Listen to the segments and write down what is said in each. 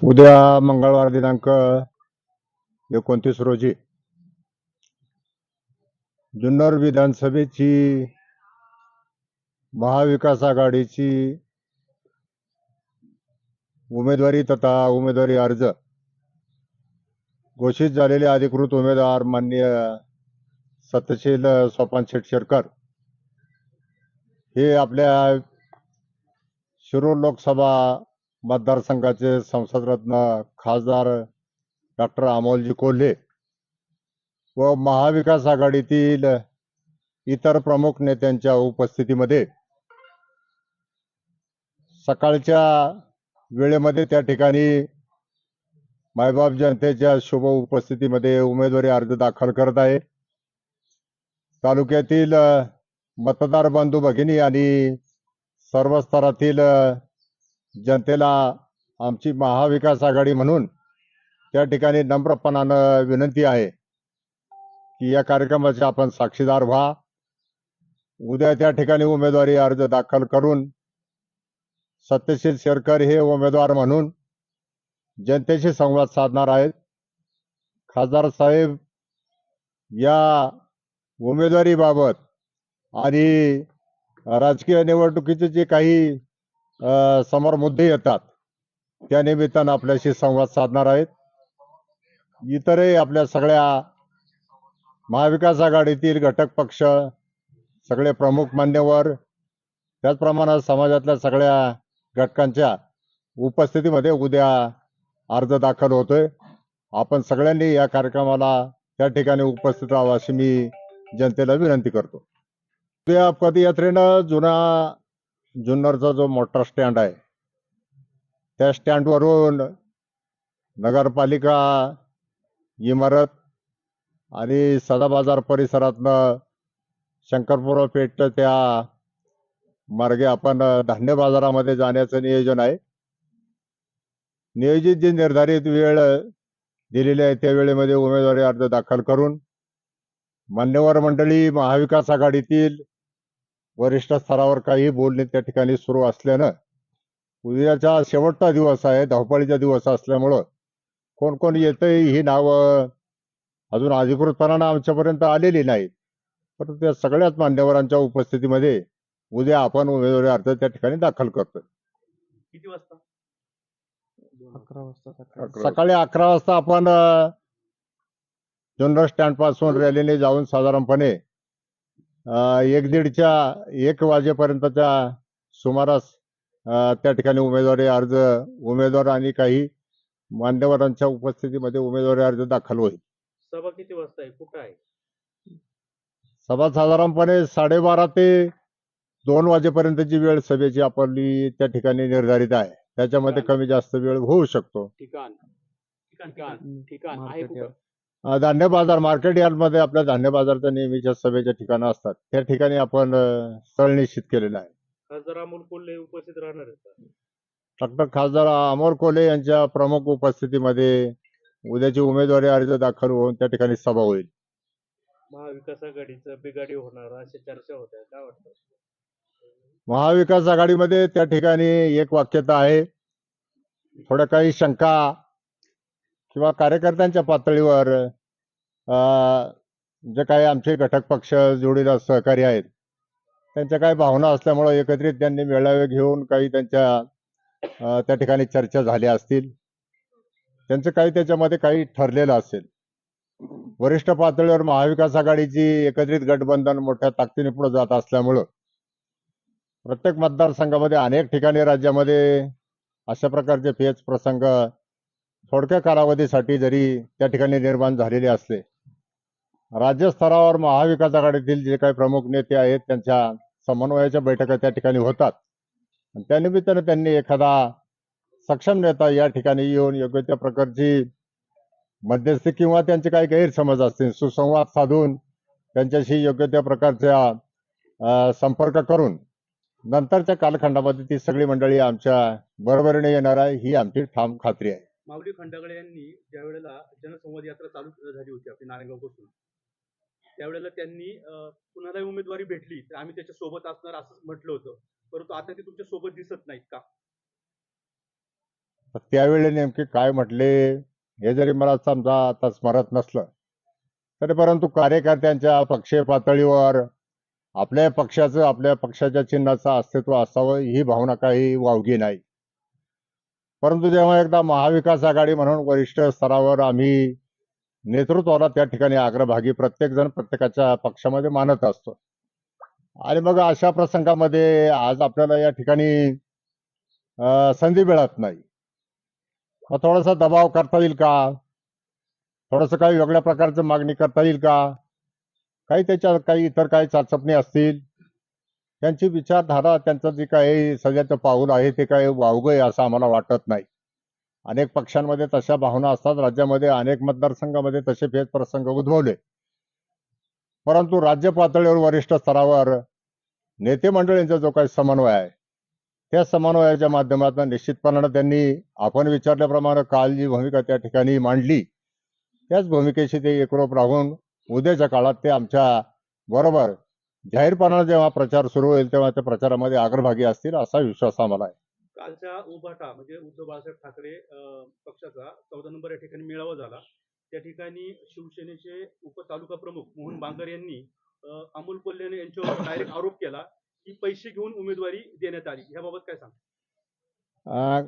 उद्या मंगळवार दिनांक 29 रोजी जुन्नर विधानसभेची महाविकास आघाडीची उमेदवारी तथा उमेदवारी अर्ज घोषित झालेले अधिकृत उमेदवार माननीय सत्यशील सोपान शेटशेरकर हे आपल्या शिरूर लोकसभा मतदारसंघाचे संसदरत्न खासदार डॉक्टर अमोलजी कोल्हे व महाविकास आघाडीतील इतर प्रमुख नेत्यांच्या उपस्थितीमध्ये सकाळच्या वेळेमध्ये त्या ठिकाणी मायबाप जनतेच्या शुभ उपस्थितीमध्ये उमेदवारी अर्ज दाखल करत आहे। तालुक्यातील मतदार बंधू भगिनी आणि सर्व स्तरातील जनतेला आमची महाविकास आघाडी म्हणून त्या ठिकाणी नम्रपणानं विनंती आहे की या कार्यक्रमाचे आपण साक्षीदार व्हा। उद्या त्या ठिकाणी उमेदवारी अर्ज दाखल करून सत्यशील शेरकर हे उमेदवार म्हणून जनतेशी संवाद साधणार आहेत। खासदार साहेब या उमेदवारीबाबत आणि राजकीय निवडणुकीचे जे काही समोर मुद्दे येतात त्या निमित्तानं आपल्याशी संवाद साधणार आहेत। इतरही आपल्या सगळ्या महाविकास आघाडीतील घटक पक्ष, सगळे प्रमुख मान्यवर, त्याचप्रमाणे समाजातल्या सगळ्या घटकांच्या उपस्थितीमध्ये उद्या अर्ज दाखल होतोय। आपण सगळ्यांनी या कार्यक्रमाला त्या ठिकाणी उपस्थित राहावं अशी मी जनतेला विनंती करतो। उद्या पदयात्रेनं जुन्नरचा जो मोठा स्टँड आहे त्या स्टँडवरून नगरपालिका इमारत आणि सदा बाजार परिसरातनं शंकरपुरा पेठ त्या मार्गे आपण धान्य बाजारामध्ये जाण्याचं नियोजन आहे। नियोजित जी निर्धारित वेळ दिलेली आहे त्या वेळेमध्ये उमेदवारी अर्ज दाखल करून मान्यवर मंडळी, महाविकास आघाडीतील वरिष्ठ स्तरावर काही बोलणे त्या ठिकाणी सुरू असल्यानं उद्याचा शेवटचा दिवस आहे, धावपळीचा दिवस असल्यामुळं कोण कोण येतंय ही नावं अजून अधिकृतपणानं आमच्यापर्यंत आलेली नाहीत, परंतु त्या सगळ्याच मान्यवरांच्या उपस्थितीमध्ये उद्या आपण उमेदवारी अर्ज त्या ठिकाणी दाखल करतोय। किती वाजता? 11 वाजता सकाळी 11 वाजता आपण जुन्नर स्टँड पासून रॅलीने जाऊन साधारणपणे 1 वाजेपर्यंतच्या सुमारास त्या ठिकाणी उमेदवारी अर्ज उमेदवार आणि काही मान्यवरांच्या उपस्थितीमध्ये उमेदवारी अर्ज दाखल होईल। सभा किती वाजता आहे, कुठं आहे? सभा साधारणपणे 12:30 ते 2 वाजेपर्यंतची वेळ सभेची आपली त्या ठिकाणी निर्धारित आहे। त्याच्यामध्ये कमी जास्त वेळ होऊ शकतो। ठिकाण ठिकाण ठिकाण आहे कुठं? धान्य बाजार मार्केट यार्डमध्ये आपल्या धान्य बाजारच्या नेहमीच्या सभेच्या ठिकाणं असतात त्या ठिकाणी आपण स्थळ निश्चित केलेलं आहे। खासदार अमोल कोल्हे उपस्थित राहणार आहेत का? डॉक्टर खासदार अमोल कोल्हे यांच्या प्रमुख उपस्थितीमध्ये उद्याची उमेदवारी अर्ज दाखल होऊन त्या ठिकाणी सभा होईल। महाविकास आघाडीचं बिघाडी होणार अशा चर्चा होत आहे, काय वाटतं? महाविकास आघाडीमध्ये त्या ठिकाणी एक वाक्यता आहे, थोड्या काही शंका किंवा कार्यकर्त्यांच्या पातळीवर जे काही आमचे घटक पक्ष जोडीदार सहकारी आहेत त्यांच्या काही भावना असल्यामुळे एकत्रित त्यांनी मेळावे घेऊन काही त्यांच्या त्या ठिकाणी चर्चा झाल्या असतील, त्यांचं काही त्याच्यामध्ये काही ठरलेलं असेल। वरिष्ठ पातळीवर महाविकास आघाडीची एकत्रित गठबंधन मोठ्या ताकदीने पुढे जात असल्यामुळं प्रत्येक मतदारसंघामध्ये अनेक ठिकाणी राज्यामध्ये अशा प्रकारचे पेच प्रसंग थोडक्या कालावधीसाठी जरी त्या ठिकाणी निर्माण झालेले असले, राज्य स्तरावर महाविकास आघाडीतील जे काही प्रमुख नेते आहेत त्यांच्या समन्वयाच्या बैठका त्या ठिकाणी होतात आणि त्यानिमित्तानं त्यांनी एखादा सक्षम नेता या ठिकाणी येऊन योग्य त्या प्रकारची मध्यस्थी किंवा त्यांचे काही गैरसमज असतील सुसंवाद साधून त्यांच्याशी योग्य त्या प्रकारच्या संपर्क करून नंतरच्या कालखंडामध्ये ती सगळी मंडळी आमच्या बरोबरीने येणार आहे ही आमची ठाम खात्री आहे। माऊली खंडागळे यांनी ज्या वेळेला जनसंवाद यात्रा चालू झाली होती आपली नारायणगावपासून, त्यावेळेला त्यांनी कुणालाही उमेदवारी भेटली तर आम्ही त्याच्या सोबत असणार असं म्हटलं होतं, परंतु आता ते तुमच्या सोबत दिसत नाहीत का? तर त्यावेळी नेमके काय म्हटले हे जरी मला समजा आता स्मरत नसलं तरी परंतु कार्यकर्त्यांच्या पक्षीय पातळीवर आपल्या पक्षाच्या चिन्हाचं अस्तित्व असावं ही भावना काही वावगी नाही. परंतु जेव्हा एकदा महाविकास आघाडी म्हणून वरिष्ठ स्तरावर आम्ही नेतृत्वाला त्या ठिकाणी अग्रभागी प्रत्येक जण प्रत्येकाच्या पक्षामध्ये मानत असतो आणि मग अशा प्रसंगामध्ये आज आपल्याला या ठिकाणी संधी मिळत नाही. मग थोडासा दबाव करता येईल का, थोडंसं काही वेगळ्या प्रकारचं मागणी करता येईल का, काही इतर काही चाचपणी असतील, त्यांची विचारधारा त्यांचं जे काही सध्याचं पाऊल आहे ते काही वावगं आहे असं आम्हाला वाटत नाही. अनेक पक्षांमध्ये तशा भावना असतात, राज्यामध्ये अनेक मतदारसंघामध्ये तसे भेद प्रसंग उद्भवले. परंतु राज्य पातळीवर वरिष्ठ स्तरावर नेते मंडळींचा जो काही समन्वय आहे त्या समन्वयाच्या माध्यमातून निश्चितपणाने त्यांनी आपण विचारल्याप्रमाणे काल जी भूमिका त्या ठिकाणी मांडली त्याच भूमिकेशी ते एकरूप राहून उद्याच्या काळात ते आमच्या बरोबर जाहीरपणाने जेव्हा प्रचार सुरू होईल तेव्हा त्या प्रचारामध्ये अग्रभागी असतील असा विश्वास आम्हाला आहे. कालच्या उभाटा म्हणजे उद्धव बाळासाहेब ठाकरे पक्षाचा 14 नंबर या ठिकाणी मेळावा झाला. त्या ठिकाणी शिवसेनेचे उपतालुका प्रमुख मोहन बांगर यांनी अमोल कोल्हे यांच्यावर डायरेक्ट आरोप केला की पैसे घेऊन उमेदवारी देण्यात आली. याबाबत काय सांग?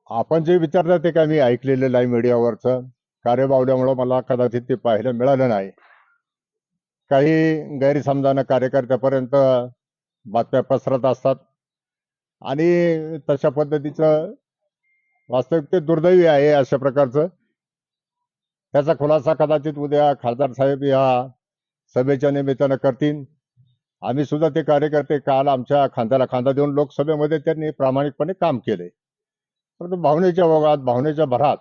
आपण जे विचारता ते काय मी ऐकलेलं आहे मीडियावरचं, कार्यबावल्यामुळं मला कदाचित ते पाहायला मिळालं नाही. काही गैरसमजानं कार्यकर्त्यापर्यंत बातम्या पसरत असतात आणि तशा पद्धतीचं वास्तविक ते दुर्दैवी आहे अशा प्रकारचं. त्याचा खुलासा कदाचित उद्या खासदार साहेब या सभेच्या निमित्तानं करतील. आम्ही सुद्धा ते कार्यकर्ते काल आमच्या खांद्याला खांदा देऊन लोकसभेमध्ये त्यांनी प्रामाणिकपणे काम केले. परंतु भावनेच्या ओघात भावनेच्या भरात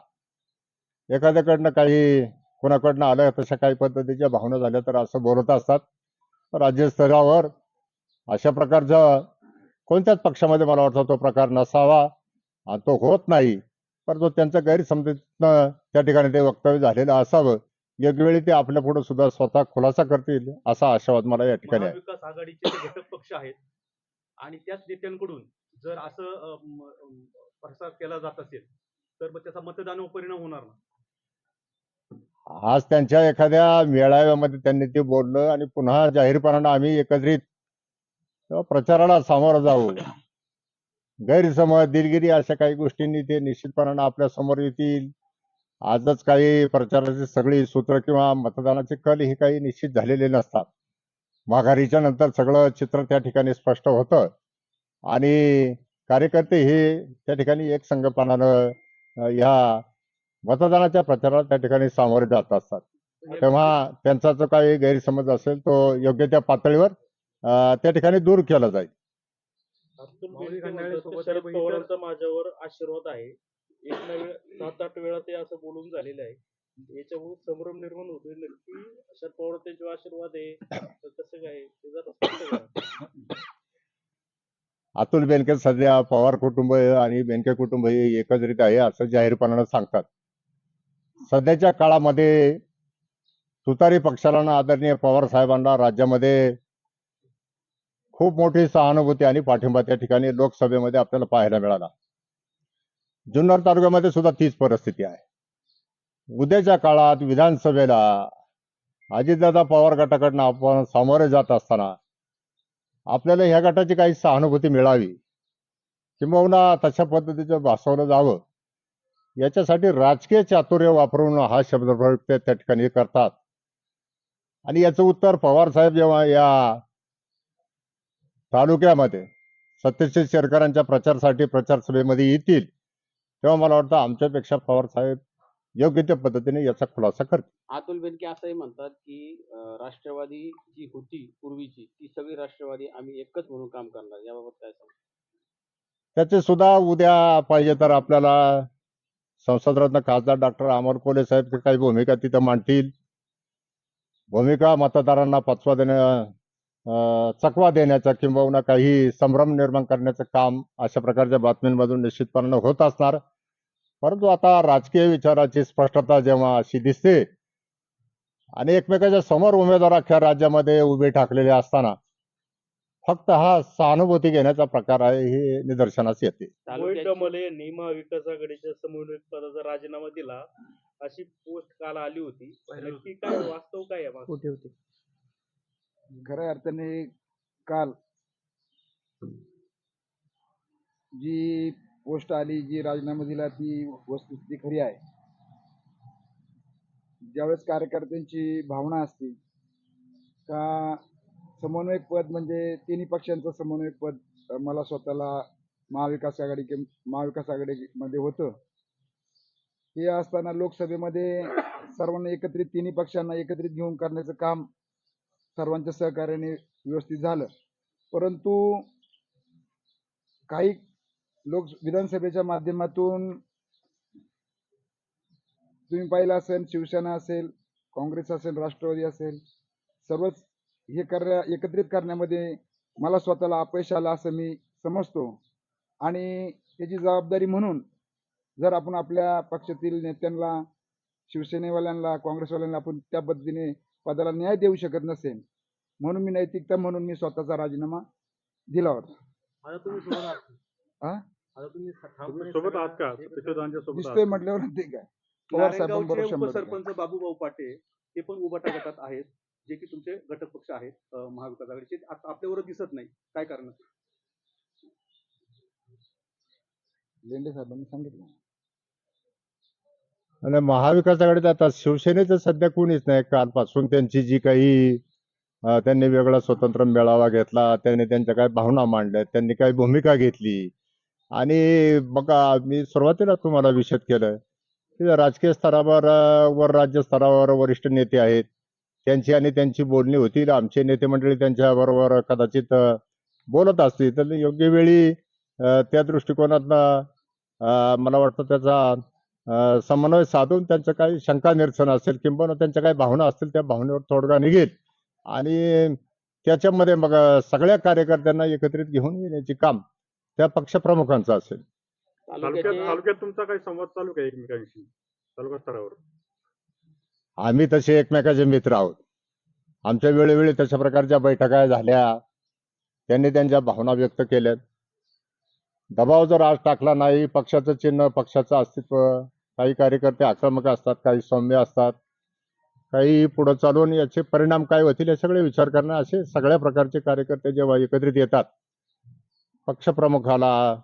एखाद्याकडनं काही कोणाकडनं आलं तशा काही पद्धतीच्या भावना झाल्या तर असं बोलत असतात. राज्यस्तरावर अशा प्रकारचा कोणत्याच पक्षामध्ये मला वाटतं तो प्रकार नसावा आणि तो होत नाही. परंतु त्यांचं गैरसमजुतीनं त्या ठिकाणी ते वक्तव्य झालेलं असावं. वेगवेळी ते आपल्या पुढे सुद्धा स्वतः खुलासा करतील असा आशावाद मला या ठिकाणी आहे. महाविकास आघाडीचे जे घटक पक्ष आहेत आणि त्याच नेत्यांकडून जर असं प्रसार केला जात असेल तर मग त्याचा मतदानावर परिणाम होणार ना? आज त्यांच्या एखाद्या मेळाव्यामध्ये त्यांनी ते बोललं आणि पुन्हा जाहीरपणानं आम्ही एकत्रित प्रचाराला सामोरं जाऊ. गैरसमज दिलगिरी अशा काही गोष्टींनी ते निश्चितपणानं आपल्या समोर येतील. आजच काही प्रचाराची सगळी सूत्र किंवा मतदानाचे कल हे काही निश्चित झालेले नसतात. माघारीच्या नंतर सगळं चित्र त्या ठिकाणी स्पष्ट होतं आणि कार्यकर्ते हे त्या ठिकाणी एक संघपणानं ह्या मतदानाच्या प्रचाराला त्या ठिकाणी सामोरे जात असतात. तेव्हा त्यांचा जो काही गैरसमज असेल तो योग्य त्या पातळीवर त्या ठिकाणी दूर केला जाईल. शरद पवारांचा माझ्यावर आशीर्वाद आहे. एक ना वेळ 7-8 वेळा ते असं बोलून झालेलं आहे. याच्यामुळे संभ्रम निर्माण होतोय. नक्की शरद पवार त्यांचा आशीर्वाद आहे तर कसं काय ते जरा स्पष्ट करा. अतुल बेनके सध्या पवार कुटुंब आणि बेनके कुटुंब हे एकत्रित आहे असं जाहीरपणानं सांगतात. सध्याच्या काळामध्ये तुतारी पक्षाला ना आदरणीय पवार साहेबांना राज्यामध्ये खूप मोठी सहानुभूती आणि पाठिंबा त्या ठिकाणी लोकसभेमध्ये आपल्याला पाहायला मिळाला. जुन्नर तालुक्यामध्ये सुद्धा तीच परिस्थिती आहे. उद्याच्या काळात विधानसभेला अजितदादा पवार गटाकडनं आपण सामोरे जात असताना आपल्याला ह्या गटाची काही सहानुभूती मिळावी किंबहुना तशा पद्धतीचं भासवलं जावं याच्यासाठी राजकीय चातुर्य वापरून हा शब्दप्रयोग ते त्या ठिकाणी करतात. आणि याचं उत्तर पवार साहेब जेव्हा या तालुक्यामध्ये सत्यशील शेरकरांच्या प्रचारासाठी प्रचार सभेमध्ये येतील तेव्हा मला वाटतं आमच्यापेक्षा पवार साहेब योग्य त्या पद्धतीने याचा खुलासा करतील. अतुल बेनके असंही म्हणतात की राष्ट्रवादी जी होती पूर्वीची ती सगळी राष्ट्रवादी आम्ही एकच म्हणून काम करणार. याबाबत काय सांगता? त्याचे सुद्धा उद्या पाहिजे तर आपल्याला संसदरत्न खासदार डॉक्टर अमर कोल्हे साहेब काही भूमिका तिथं मांडतील. भूमिका मतदारांना चकवा देण्याचं किंबहुना काही संभ्रम निर्माण करण्याचं काम अशा प्रकारच्या बातम्यांमधून निश्चितपणे होत असणार. परंतु आता राजकीय विचाराची स्पष्टता जेव्हा अशी दिसते आणि एकमेकाच्या समोर उमेदवार अख्ख्या राज्यामध्ये उभे ठाकलेले असताना फक्त हा सहानुभूती घेण्याचा प्रकार आहे हे निदर्शनास येते. मोहित तालुक्याची डमाले यांनी महाविकास आघाडीच्या समन्वयक पदाचा राजीनामा दिला अशी पोस्ट काल आली होती. नक्की काय वास्तव काय आहे मागचं? खऱ्या अर्थाने काल जी पोस्ट आली, जी राजीनामा दिला, ती वस्तुस्थिती खरी आहे. ज्यावेळेस कार्यकर्त्यांची भावना असते का समन्वयक पद म्हणजे तिन्ही पक्षांचं समन्वयक पद मला स्वतःला महाविकास आघाडीमध्ये होतं. हे असताना लोकसभेमध्ये सर्वांना एकत्रित, तिन्ही पक्षांना एकत्रित घेऊन करण्याचं काम सर्वांच्या सहकार्याने व्यवस्थित झालं. परंतु काही लोक विधानसभेच्या माध्यमातून तुम्ही पाहिलं असेल, शिवसेना असेल, काँग्रेस असेल, राष्ट्रवादी असेल, सर्वच हे एकत्रित करण्यामध्ये मला स्वतःला अपयश आलं असं मी समजतो. आणि त्याची जबाबदारी म्हणून जर आपण आपल्या पक्षातील नेत्यांना, शिवसेनेवाल्यांना, काँग्रेसवाल्यांना आपण त्या पद्धतीने पदाला न्याय देऊ शकत नसेल, म्हणून मी नैतिकता म्हणून मी स्वतःचा राजीनामा दिला होता. आता तुम्ही सोबत आहात का? हा? आता तुम्ही तुम्ही ठामपणे सोबत आहात का? एकत्र- सत्यशोधकांच्या सोबत दिसतोय आहात? म्हटल्यावर ते काय पवार साहेबांबरोबर नारायणगावचे 100%. उपसरपंच बाबूभाऊ पाटे ते पण उबाटा गटात आहेत, जे की तुमचे घटक पक्ष आहेत महाविकास आघाडीचे. आता आपल्यावर दिसत नाही, काय कारण? लेंडे साहेबांनी सांगितलं. आणि महाविकास आघाडीत आता शिवसेनेचं सध्या कोणीच नाही. कालपासून त्यांची जी काही त्यांनी वेगळा स्वतंत्र मेळावा घेतला, त्यांनी त्यांच्या काय भावना मांडल्या, त्यांनी काय भूमिका घेतली. आणि बघा, मी सुरुवातीला तुम्हाला विशद केलं की राजकीय स्तरावर वर राज्य स्तरावर वरिष्ठ नेते आहेत, त्यांची आणि त्यांची बोलणी होतील. आमचे नेते मंडळी त्यांच्याबरोबर कदाचित बोलत असतील, तर योग्य वेळी त्या दृष्टिकोनातनं मला वाटतं त्याचा समन्वय साधून त्यांचं काही शंका निरसन असेल किंवा त्यांच्या काही भावना असतील, त्या भावनेवर तोडगा निघेल. आणि त्याच्यामध्ये मग सगळ्या कार्यकर्त्यांना एकत्रित घेऊन येण्याचे काम त्या पक्षप्रमुखांचं असेल. तालुक्याचे तालुक्यात तुमचा काही संवाद चालू आहे एकमेकांशी तालुका स्तरावर? आम्ही तसे एकमेकाचे मित्र आहोत. आमच्या वेळोवेळी तशा प्रकारच्या बैठका झाल्या, त्यांनी त्यांच्या भावना व्यक्त केल्यात. दबाव जर आज टाकला नाही, पक्षाचं चिन्ह, पक्षाचं अस्तित्व, काही कार्यकर्ते आक्रमक असतात, काही सौम्य असतात, काही पुढे चालून याचे परिणाम काय होतील हे सगळे विचार करणं, असे सगळ्या प्रकारचे कार्यकर्ते जेव्हा एकत्रित येतात, पक्षप्रमुखाला,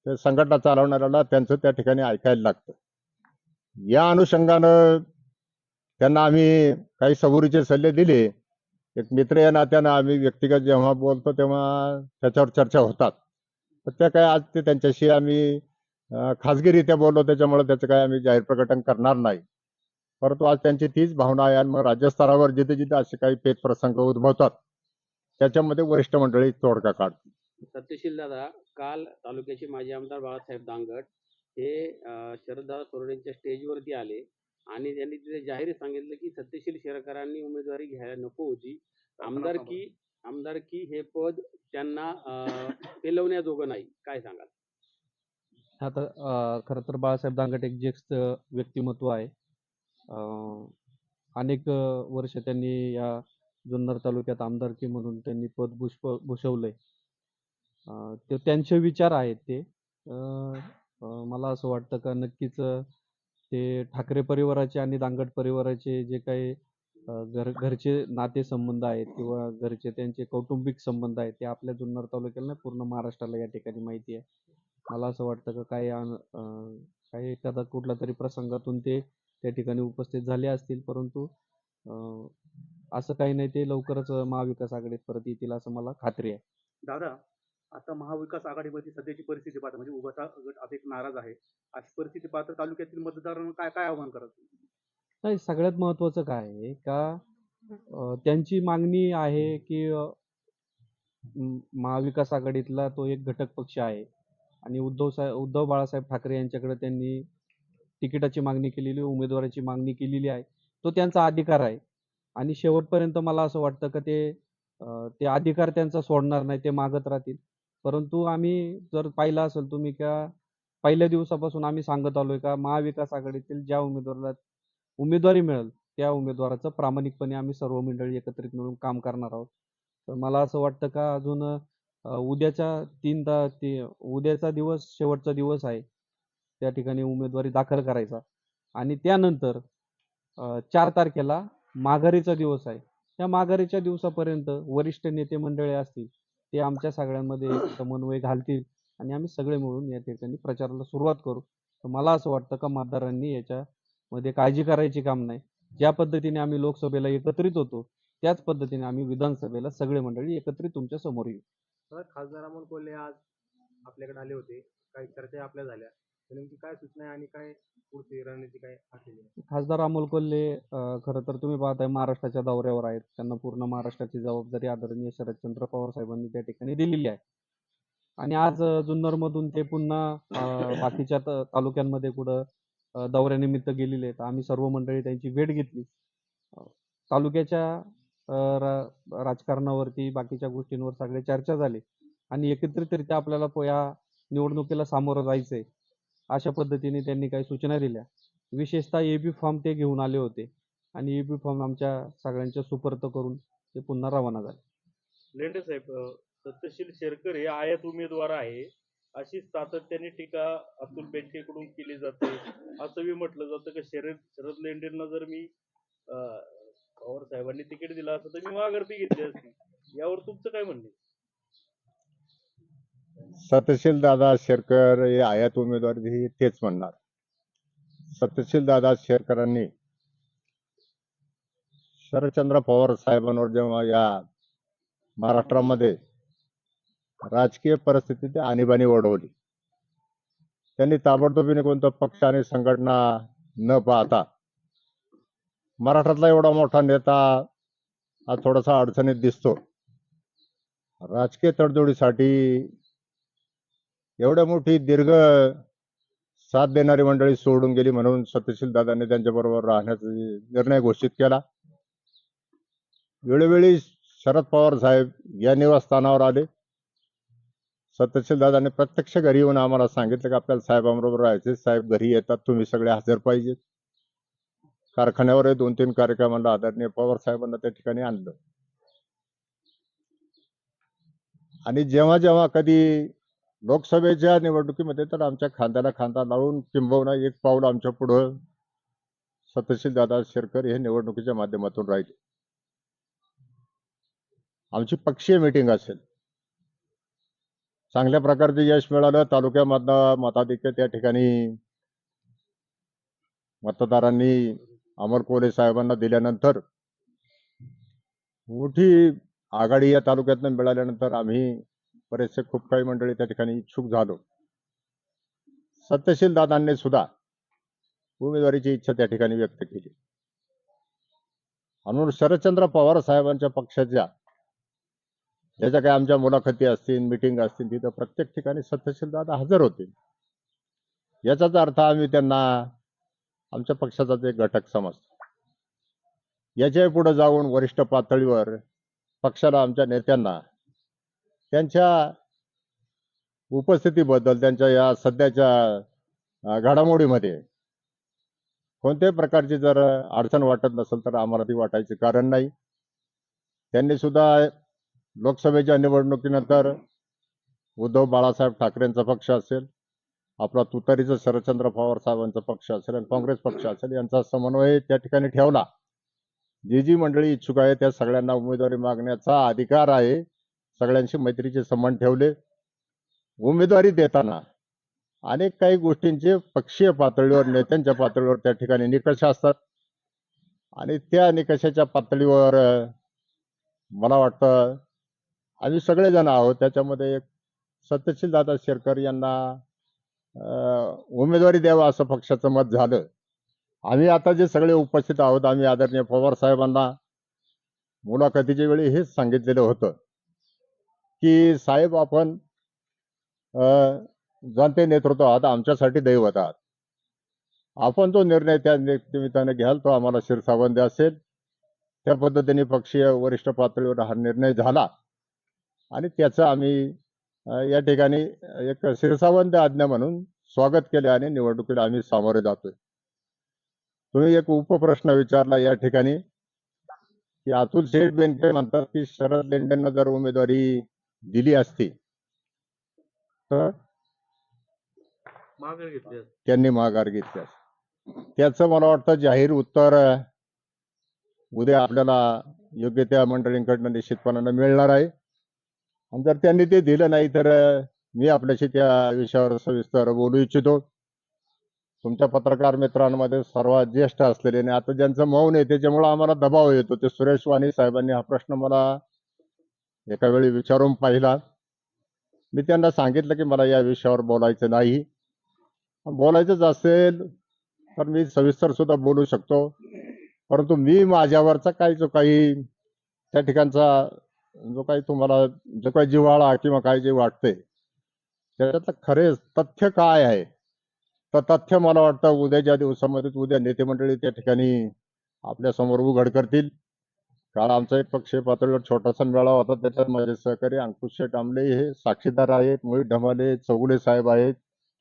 ते संघटना चालवणाऱ्याला त्यांचं त्या ठिकाणी ऐकायला लागतं. या अनुषंगानं त्यांना आम्ही काही सबुरीचे सल्ले दिले. एक मित्र या नात्यानं आम्ही व्यक्तिगत जेव्हा बोलतो तेव्हा त्याच्यावर चर्चा होतात. तर त्या काय आज ते त्यांच्याशी आम्ही खाजगीरित्या बोललो, त्याच्यामुळे त्याचं काय आम्ही जाहीर प्रकटन करणार नाही. परंतु आज त्यांची तीच भावना आहे. आणि मग राज्यस्तरावर जिथे जिथे असे काही पेच प्रसंग उद्भवतात, त्याच्यामध्ये वरिष्ठ मंडळी तोडगा काढतात. सत्यशील दादा, काल तालुक्याचे माजी आमदार बाळासाहेब दांगट हे शरददादा सोरेंच्या स्टेजवरती आले आणि त्यांनी तिथे जाहीर सांगितलं की सत्यशील शेरकरांनी उमेदवारी घ्यायला नको होती. आमदारकी हे पद त्यांना पेलवण्याजोगं नाही. काय सांगाल? आता खरं तर बाळासाहेब दांगट एक ज्येष्ठ व्यक्तिमत्व आहे. अनेक वर्ष त्यांनी या जुन्नर तालुक्यात आमदारकी म्हणून त्यांनी पद भूषवलंय. ते त्यांचे विचार आहेत ते. मला असं वाटतं का नक्कीच ते ठाकरे परिवाराचे आणि दांगट परिवाराचे जे काही घरचे नातेसंबंध आहेत किंवा घरचे त्यांचे कौटुंबिक संबंध आहेत, ते आपल्या जुन्नर तालुक्याला नाही, पूर्ण महाराष्ट्राला या ठिकाणी माहिती आहे. मला असं वाटतं का काही एखादा कुठला तरी प्रसंगातून ते त्या ठिकाणी उपस्थित झाले असतील, परंतु असं काही नाही, ते लवकरच महाविकास आघाडीत परत येतील असं मला खात्री आहे. दादा, आता महाविकास आघाडीमध्ये सध्याची परिस्थिती पाहता म्हणजे उभाटा गट आता एक नाराज आहे. अशी परिस्थिती पाहता तालुक्यातील मतदारांना काय काय आव्हान करायचं? नाही, सगळ्यात महत्त्वाचं काय आहे का त्यांची मागणी आहे की महाविकास आघाडीतला तो एक घटक पक्ष आहे आणि उद्धव बाळासाहेब ठाकरे यांच्याकडे त्यांनी तिकिटाची मागणी केलेली, उमेदवाराची मागणी केलेली आहे. तो त्यांचा अधिकार आहे आणि शेवटपर्यंत मला असं वाटतं का ते अधिकार त्यांचा सोडणार नाही, ते मागत राहतील. परंतु आम्ही जर पाहिलं असेल तुम्ही का पहिल्या दिवसापासून आम्ही सांगत आलोय का महाविकास आघाडीतील ज्या उमेदवाराला उमेदवारी मिळेल त्या उमेदवाराचं प्रामाणिकपणे आम्ही सर्व मंडळी एकत्रित मिळून काम करणार आहोत. तर मला असं वाटतं का अजून उद्याचा दिवस शेवटचा दिवस आहे त्या ठिकाणी उमेदवारी दाखल करायचा आणि त्यानंतर 4 तारखेला माघारीचा दिवस आहे. त्या माघारीच्या दिवसापर्यंत वरिष्ठ नेते मंडळी असतील ते आमच्या सगळ्यांमध्ये एक समन्वय घालतील आणि आम्ही सगळे मिळून या ठिकाणी प्रचाराला सुरुवात करू. तर मला असं वाटतं का मतदारांनी याच्यामध्ये काळजी करायची काम नाही. ज्या पद्धतीने आम्ही लोकसभेला एकत्रित होतो त्याच पद्धतीने आम्ही विधानसभेला सगळे मंडळी एकत्रित तुमच्या समोर येऊ. खासदार अमोल कोल्हे आज आपल्याकडे आले होते, काही चर्चा आपल्या झाल्या, तर नेमकी काय सूचना आहे आणि काय पुढची रणनीती काय आखलेली आहे? खासदार अमोल कोल्हे खरं तर तुम्ही पाहताय महाराष्ट्राच्या दौऱ्यावर आहेत. त्यांना पूर्ण महाराष्ट्राची जबाबदारी आदरणीय शरदचंद्र पवार साहेबांनी त्या ठिकाणी दिलेली आहे. आणि आज जुन्नरमधून ते पुन्हा बाकीच्या तालुक्यांमध्ये कुठं दौऱ्यानिमित्त गेलेले आहेत. आम्ही सर्व मंडळी त्यांची भेट घेतली. तालुक्याच्या राजकारणावरती बाकीच्या गोष्टींवर सगळे चर्चा झाली आणि एकत्रितरित्या आपल्याला या निवडणुकीला सामोरं जायचंय अशा पद्धतीने त्यांनी काही सूचना दिल्या. विशेषतः एबी फॉर्म ते घेऊन आले होते आणि एबी फॉर्म आमच्या सगळ्यांच्या सुपर्द करून ते पुन्हा रवाना झाले. लेंडे साहेब, सत्यशील शेरकर हे आयात उमेदवार आहे अशी सातत्याने टीका अतुल बेनकेकडून केली जाते. असंही म्हटलं जातं की शरद लेंडेंना जर मी पवार साहेबांनी तिकीट दिलं असतं तर मी माघारी घेतली असती. यावर तुमचं काय म्हणणं आहे? सत्यशील दादा शेरकर हे आयात उमेदवारी तेच म्हणणार. सत्यशील दादा शेरकरांनी शरदचंद्र पवार साहेबांवर जेव्हा या महाराष्ट्रामध्ये राजकीय परिस्थितीत आणीबाणी ओढवली, त्यांनी ताबडतोबीने कोणता पक्ष आणि संघटना न पाहता महाराष्ट्रातला एवढा मोठा नेता हा थोडासा अडचणीत दिसतो. राजकीय तडजोडीसाठी एवढ्या मोठी दीर्घ साथ देणारी मंडळी सोडून गेली म्हणून सत्यशील दादांनी त्यांच्याबरोबर राहण्याचा निर्णय घोषित केला. वेळोवेळी शरद पवार साहेब या निवासस्थानावर आले. सत्यशील दादांनी प्रत्यक्ष घरी येऊन आम्हाला सांगितलं की आपल्याला साहेबांबरोबर राहायचे, साहेब घरी येतात, तुम्ही सगळे हजर पाहिजेत. कारखान्यावर 2-3 कार्यक्रमांना आदरणीय पवार साहेबांना त्या ठिकाणी आणलं. आणि जेव्हा जेव्हा कधी लोकसभेच्या निवडणुकीमध्ये तर आमच्या खांद्याला खांदा लावून किंबहुना एक पाऊल आमच्या पुढं सत्यशील दादा शेरकर हे निवडणुकीच्या माध्यमातून राहिले. आमची पक्षीय मीटिंग असेल, चांगल्या प्रकारचे यश मिळालं. तालुक्यामधनं मताधिक्य त्या ठिकाणी मतदारांनी अमोल कोल्हे साहेबांना दिल्यानंतर मोठी आघाडी या तालुक्यातनं मिळाल्यानंतर आम्ही बरेचसे खूप काही मंडळी त्या ठिकाणी इच्छुक झालो. सत्यशील दादांनी सुद्धा उमेदवारीची इच्छा त्या ठिकाणी व्यक्त केली. म्हणून शरदचंद्र पवार साहेबांच्या पक्षाच्या ज्याच्या काही आमच्या मुलाखती असतील, मिटिंग असतील, तिथं प्रत्येक ठिकाणी सत्यशील दादा हजर होते. याचाच अर्थ आम्ही त्यांना आमच्या पक्षाचाच एक घटक समजतो. याच्या पुढे जाऊन वरिष्ठ पातळीवर पक्षाला, आमच्या नेत्यांना त्यांच्या उपस्थितीबद्दल, त्यांच्या या सध्याच्या घडामोडीमध्ये कोणत्याही प्रकारची जर अडचण वाटत नसेल तर आम्हाला ती वाटायचं कारण नाही. त्यांनी सुद्धा लोकसभेच्या निवडणुकीनंतर उद्धव बाळासाहेब ठाकरेंचा पक्ष असेल, आपला तुतारीचा शरदचंद्र पवार साहेबांचा पक्ष असेल आणि काँग्रेस पक्ष असेल, यांचा समन्वय त्या ठिकाणी ठेवला. जी मंडळी इच्छुक आहे त्या सगळ्यांना उमेदवारी मागण्याचा अधिकार आहे. सगळ्यांशी मैत्रीचे संबंध ठेवले. उमेदवारी देताना अनेक काही गोष्टींचे पक्षीय पातळीवर, नेत्यांच्या पातळीवर त्या ठिकाणी निकष असतात आणि त्या निकषाच्या पातळीवर मला वाटतं आम्ही सगळेजण आहोत. त्याच्यामध्ये एक सत्यशील दादा शेरकर यांना उमेदवारी द्यावा असं पक्षाचं मत झालं. आम्ही आता जे सगळे उपस्थित आहोत, आम्ही आदरणीय पवार साहेबांना मुलाखतीच्या वेळी हेच सांगितलेलं होतं की साहेब, आपण जाणते नेतृत्व आहात, आमच्यासाठी दैवत आहात. आपण जो निर्णय त्या निमित्ताने घ्याल तो आम्हाला शिरसावंदी असेल. त्या पद्धतीने पक्षीय वरिष्ठ पातळीवर हा निर्णय झाला आणि त्याचं आम्ही या ठिकाणी एक शिरसावंत आज्ञा म्हणून स्वागत केले आणि निवडणुकीला आम्ही सामोरे जातोय. तुम्ही एक उपप्रश्न विचारला या ठिकाणी की अतुल शेठ बेनके म्हणतात की शरद लेंडेंना जर उमेदवारी दिली असती तर माघार घेतली आहे. त्यांनी माघार घेतली असती. त्याचं मला वाटतं जाहीर उत्तर उद्या आपल्याला योग्य त्या मंडळींकडनं निश्चितपणानं मिळणार आहे. आणि जर त्यांनी ते दिलं नाही तर मी आपल्याशी त्या विषयावर सविस्तर बोलू इच्छितो. तुमच्या पत्रकार मित्रांमध्ये सर्वात ज्येष्ठ असलेले आणि आता ज्यांचं मौन आहे त्याच्यामुळे आम्हाला दबाव येतो. ते सुरेश वाणी साहेबांनी हा प्रश्न मला एका वेळी विचारून पाहिला. मी त्यांना सांगितलं की मला या विषयावर बोलायचं नाही. बोलायचंच असेल तर मी सविस्तर सुद्धा बोलू शकतो. परंतु मी माझ्यावरचा जो काही त्या ठिकाणचा जो काही तुम्हाला जो काही जिव्हाळा किंवा काय जे वाटतंय त्याच्यातलं खरे तथ्य काय आहे तर तथ्य मला वाटतं उद्याच्या दिवसामध्ये उद्या नेते मंडळी त्या ठिकाणी आपल्या समोर उघड करतील. काल आमचा एक पक्ष पातळीवर छोटासा मेळावा होता. त्याच्यात माझे सहकारी अंकुश शेठ आमले हे साक्षीदार आहेत, मोहित ढमाले चौगुले साहेब आहेत,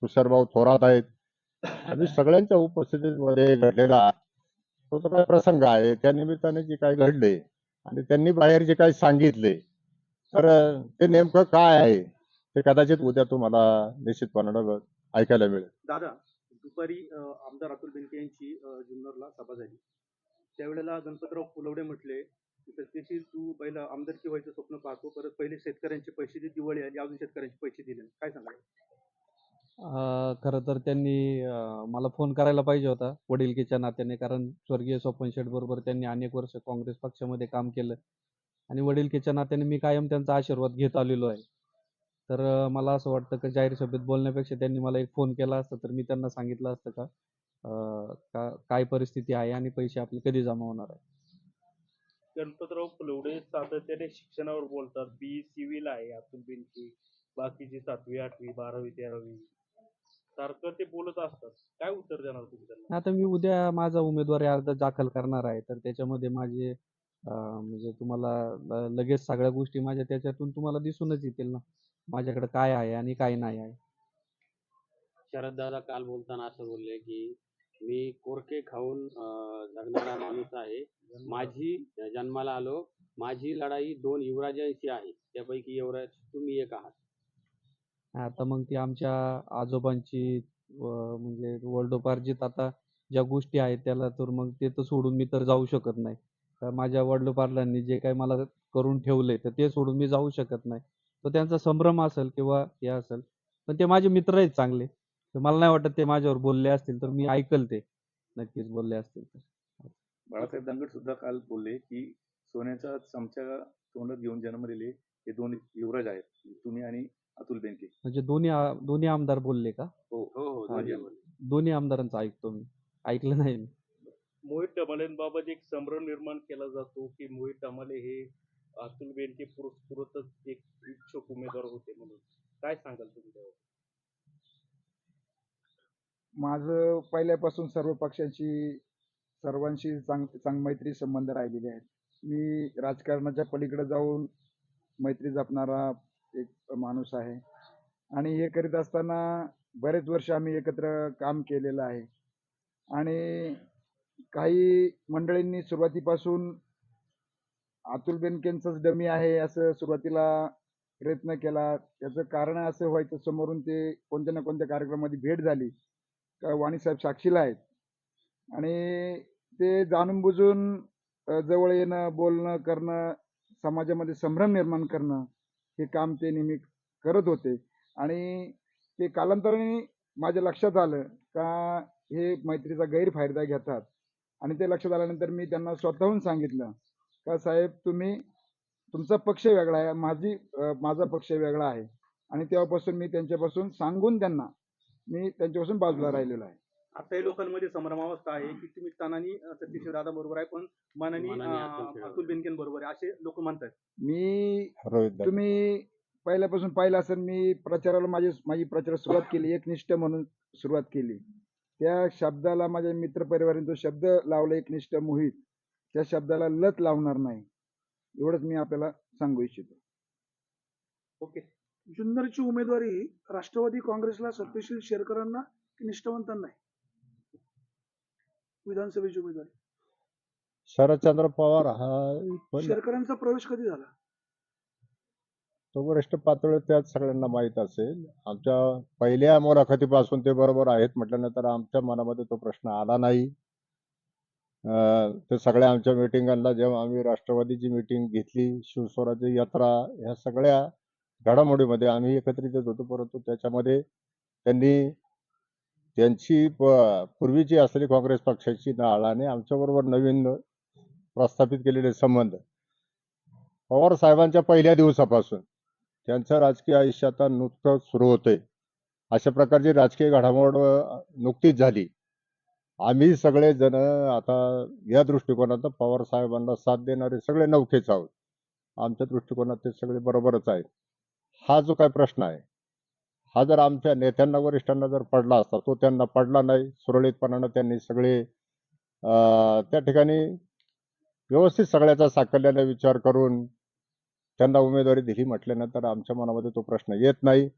तुषारभाऊ थोरात आहेत. आम्ही सगळ्यांच्या उपस्थितीमध्ये घडलेला तो जो काही प्रसंग आहे त्या निमित्ताने जे काही घडले आणि त्यांनी बाहेर जे काही सांगितले तर ते नेमकं काय आहे ते कदाचित उद्या तुम्हाला निश्चितपणानं ऐकायला मिळेल. दादा, दुपारी आमदार अतुल बेनके यांची जुन्नरला सभा झाली. त्यावेळेला गणपतराव फुलवडे म्हटले की सत्यशील तू पहिला आमदारकी व्हायचं स्वप्न पाहतो, परत पहिले शेतकऱ्यांचे पैसे दे, दिवाळी आली अजून शेतकऱ्यांचे पैसे दिले नाही. काय सांगाल? खरं तर त्यांनी मला फोन करायला पाहिजे होता वडिलकीच्या नात्याने, कारण स्वर्गीय स्वपन शेठ बरोबर त्यांनी अनेक वर्ष काँग्रेस पक्षामध्ये काम केलं आणि वडिलकीच्या नात्याने मी कायम त्यांचा आशीर्वाद घेत आलेलो आहे. तर मला असं वाटतं की जाहीर सभेत बोलण्यापेक्षा त्यांनी मला एक फोन केला असता तर मी त्यांना सांगितलं असतं काय परिस्थिती आहे आणि पैसे आपले कधी जमा होणार आहे. गणपतराव फुलवडे सातत्याने शिक्षणावर बोलतात. सिव्हिल आहे अतुल बेनके, बाकीची 7वी 8वी 12वी 13वी सारखं ते बोलत असतात. काय उत्तर देणार तुम्ही त्यांना? आता मी उद्या माझा उमेदवारी अर्ज दाखल करणार आहे, तर त्याच्यामध्ये माझे म्हणजे तुम्हाला लगेच सगळ्या गोष्टी माझ्या त्याच्यातून तुम्हाला दिसूनच येतील ना, माझ्याकडे काय आहे आणि काय नाही आहे. शरददादा काल बोलताना असं बोलले की मी कोरके खाऊन जगणारा माणूस आहे. माझी जन्माला आलो, माझी लढाई 2 युवराजांशी आहे, त्यापैकी युवराज तुम्ही एक आहात. आता मग ती आमच्या आजोबांची म्हणजे वडिलोपार्जित आता ज्या गोष्टी आहेत त्याला तर मग ते तर सोडून मी तर जाऊ शकत नाही. तर माझ्या वडिलोपार्जांनी जे काही मला करून ठेवलंय तर ते सोडून मी जाऊ शकत नाही. तो त्यांचा संभ्रम असेल किंवा हे असेल, पण ते माझे मित्र आहेत चांगले. तर मला नाही वाटत ते माझ्यावर बोलले असतील तर मी ऐकल ते. नक्कीच बोलले असतील तर. बाळासाहेब दांगट सुद्धा काल बोलले की सोन्याचा चमचा तोंडात घेऊन जन्मलेले हे 2 युवराज आहेत, तुम्ही आणि अतुल बेनके. म्हणजे दोन्ही आमदार बोलले का? हो हो हो हा, दोन्ही बोलले. दोन्ही आमदारांचं ऐकतो मी. ऐकलं नाही मी. मोहित डमालेंबाबत एक संभ्रम निर्माण केला जातो की मोहित डमाले हे अतुल बेनके पुरतच एक इच्छुक उमेदवार होते म्हणून. काय सांगाल तुम्ही त्यावर? माझं पहिल्यापासून सर्व पक्षांशी सर्वांशी मैत्री संबंध राहिलेले आहेत. मी राजकारणाच्या पलीकडे जाऊन मैत्री जपणारा एक माणूस आहे आणि हे करीत असताना बरेच वर्ष आम्ही एकत्र काम केलेलं आहे आणि काही मंडळींनी सुरुवातीपासून अतुल बेनकेंचंच डमी आहे असं सुरुवातीला प्रयत्न केला. त्याचं कारण असं व्हायचं समोरून ते कोणत्या ना कोणत्या कार्यक्रमामध्ये भेट झाली का वाणीसाहेब साक्षीला आहेत आणि ते जाणून बुजून जवळ येणं, बोलणं, करणं, समाजामध्ये संभ्रम निर्माण करणं हे काम ते नेहमी करत होते आणि ते कालांतराने माझ्या लक्षात आलं का हे मैत्रीचा गैरफायदा घेतात आणि ते लक्षात आल्यानंतर मी त्यांना स्वतःहून सांगितलं का साहेब तुमचा पक्ष वेगळा आहे, माझा पक्ष वेगळा आहे आणि तेव्हापासून मी त्यांच्यापासून सांगून मी त्यांच्यापासून बाजूला राहिलेलो आहे. आताही लोकांमध्ये संभ्रमावस्था आहे की तुम्ही तानानी सतीश दादा बरोबर आहे पण मनानी मनानी अतुल बेनके बरोबर आहे असे लोक म्हणतात. रोहित दादा. तुम्ही पहिल्यापासून पाहिलं असेल मी प्रचाराला माझी प्रचार सुरुवात केली, एकनिष्ठ म्हणून सुरुवात केली. त्या शब्दाला माझ्या मित्रपरिवाराने जो शब्द लावला एकनिष्ठ मोहित, त्या शब्दाला लत लावणार नाही एवढंच मी आपल्याला सांगू इच्छितो. ओके. जुन्नरची उमेदवारी राष्ट्रवादी काँग्रेसला सत्यशील शेरकरांना की निष्ठावंतांना आहे? विधानसभेची उमेदवारी शरदचंद्र पवार हा पण शेरकरांचा प्रवेश कधी झाला? तो वरिष्ठ पातळीवर त्यात सगळ्यांना माहीत असेल. आमच्या पहिल्या मुलाखतीपासून ते बरोबर आहेत म्हटल्यानंतर आमच्या मनामध्ये तो प्रश्न आला नाही. ते सगळ्या आमच्या मिटिंगांना जेव्हा आम्ही राष्ट्रवादीची मिटिंग घेतली, शिवस्वराज्य यात्रा, ह्या सगळ्या घडामोडीमध्ये आम्ही एकत्रित येत होतो. परंतु त्याच्यामध्ये त्यांनी त्यांची पूर्वीची असलेली काँग्रेस पक्षाची नाळ आणि आमच्याबरोबर नवीन प्रस्थापित केलेले संबंध पवार साहेबांच्या पहिल्या दिवसापासून त्यांचं राजकीय आयुष्य आता नुकतंच सुरू होतंय. अशा प्रकारची राजकीय घडामोड नुकतीच झाली. आम्ही सगळे जण आता या दृष्टिकोनात पवार साहेबांना साथ देणारे सगळे नवखेच आहोत. आमच्या दृष्टिकोनात ते सगळे बरोबरच आहेत. हा जो काय प्रश्न आहे, हा जर आमच्या नेत्यांना वरिष्ठांना जर पडला असता, तो त्यांना पडला नाही. सुरळीतपणानं त्यांनी सगळे त्या ठिकाणी व्यवस्थित सगळ्याचा साकल्याने विचार करून त्यांना उमेदवारी दिली म्हटल्यानंतर आमच्या मनामध्ये तो प्रश्न येत नाही.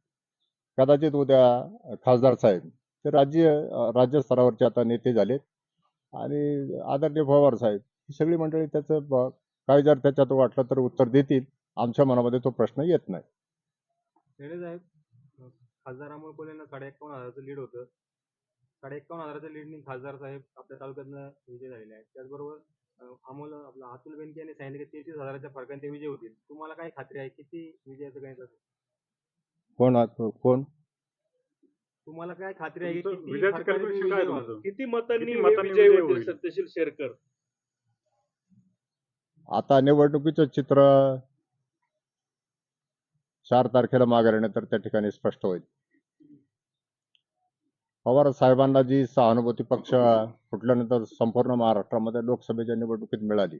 कदाचित उद्या खासदार साहेब ते राज्य स्तरावरचे आता नेते झालेत आणि आदरणीय पवार साहेब ही सगळी मंडळी त्याचं काय जर त्याच्यात वाटलं तर उत्तर देतील. आमच्या मनामध्ये तो प्रश्न येत नाही. शेळे साहेब, खासदार अमोल कोल्हेंना 51,500चं लीड होतं. 51,500च्या लीडनी खासदार साहेब आपल्या तालुक्यातनं विजय झालेले आहेत. त्याचबरोबर अतुल बेनके यांनी सांगितलं की 33,000च्या फरकाने ते विजय होतील. तुम्हाला काय खात्री आहे किती विजयाचं गणित असेल? कोण तुम्हाला काय खात्री आहे की तुमचं किती विजयाचं फरकाने calculation तुम्ही काय विजयी आहे व्हाल? तुमचं? किती मतांनी किती हे मतांनी विजय विजय होतील होईल? सत्यशील शेरकर? आता निवडणुकीचं चित्र 4 तारखेला माघारीनंतर त्या ठिकाणी स्पष्ट होईल. पवार साहेबांना जी सहानुभूती पक्ष फुटल्यानंतर संपूर्ण महाराष्ट्रामध्ये लोकसभेच्या निवडणुकीत मिळाली,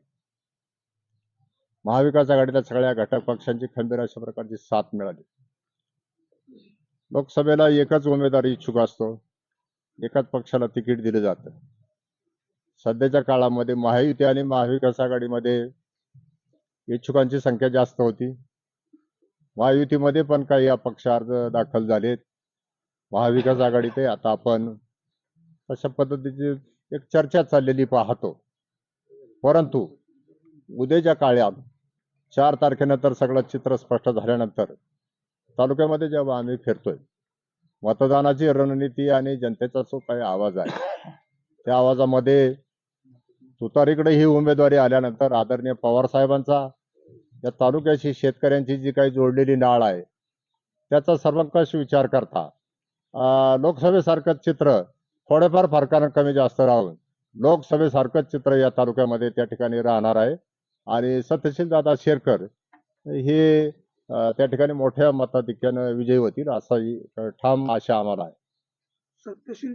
महाविकास आघाडीला सगळ्या घटक पक्षांची खंबीर अशा प्रकारची साथ मिळाली. लोकसभेला एकच उमेदवार इच्छुक असतो, एकाच पक्षाला तिकीट दिलं जातं. सध्याच्या काळामध्ये महायुती आणि महाविकास आघाडीमध्ये इच्छुकांची संख्या जास्त होती. महायुतीमध्ये पण काही अपक्ष अर्ज दाखल झालेत. महाविकास आघाडीत आता आपण अशा पद्धतीची एक चर्चा चाललेली पाहतो. परंतु उद्याच्या काळात 4 तारखेनंतर सगळं चित्र स्पष्ट झाल्यानंतर तालुक्यामध्ये जेव्हा आम्ही फिरतोय, मतदानाची रणनीती आणि जनतेचा जो काही आवाज आहे, त्या आवाजामध्ये तुतारीकडे ही उमेदवारी आल्यानंतर आदरणीय पवार साहेबांचा या तालुक्याशी शेतकऱ्यांची जी काही जोडलेली नाळ आहे, त्याचा सर्वंकष विचार करता लोकसभेसारखंच चित्र थोडेफार फरकानं कमी जास्त राहून लोकसभेसारखंच चित्र या तालुक्यामध्ये त्या ठिकाणी राहणार आहे आणि सत्यशील दादा शेरकर हे त्या ठिकाणी मोठ्या मताधिक्यानं विजयी होतील असाही ठाम आशा आम्हाला आहे. सत्यशील